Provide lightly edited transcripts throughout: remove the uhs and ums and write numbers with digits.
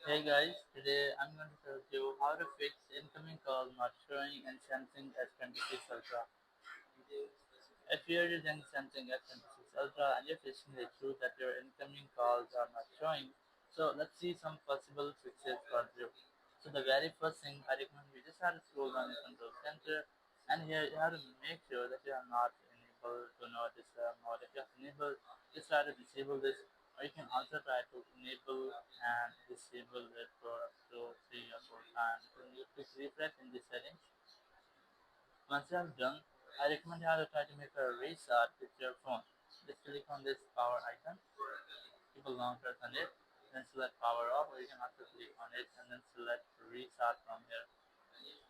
Hey guys, today I'm going to tell you how to fix incoming call not showing in Samsung S26 Ultra. If you're using Samsung S26 Ultra and you're facing the issue that your incoming calls are not showing, so let's see some possible fixes for you. So the very first thing I recommend you just have to scroll down the control center, and here you have to make sure that you are not enabled to know this mode. If you have enabled, just try to disable this, or you can also try to enable and disable it for up to 3 or 4 times. You click refresh in the settings. Once you have done, I recommend you to try to make a restart with your phone. Just click on this power icon, keep a long press on it, then select power off, or you can also click on it and then select restart from here.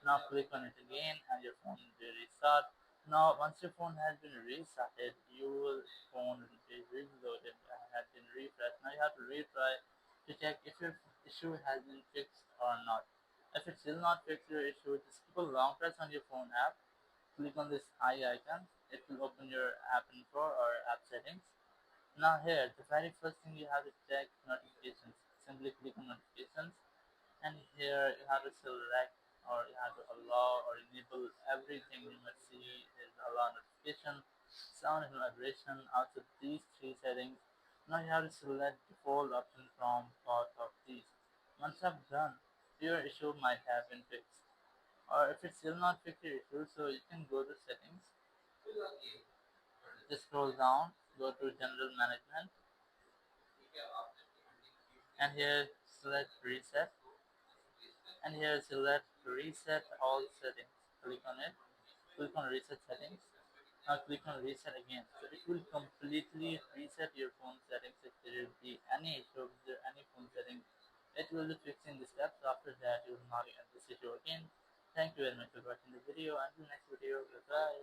Now click on it again and your phone will be restart. Now once your phone has been restarted, your phone will be reloaded and has been refreshed. Now you have to retry to check if your issue has been fixed or not. If it's still not fixed your issue, just keep a long press on your phone app. Click on this eye icon. It will open your app info or app settings. Now here, the very first thing you have to check notifications. Simply click on notifications, and here you have to select or you have to allow or enable everything. You must see is allow notification, sound and vibration. Also these three settings. Now you have to select default option from both of these. Once I've done, your issue might have been fixed. Or if it's still not fixed your issue, so you can go to settings, just scroll down, go to general management, and here select reset, and here select reset all settings. Click on it, click on reset settings. Now click on reset again. So it will completely reset your phone settings. If there will be any issue with any phone setting, it will be fixing the steps. After that, you will not get this issue again. Thank you very much for watching the video. Until next video, goodbye.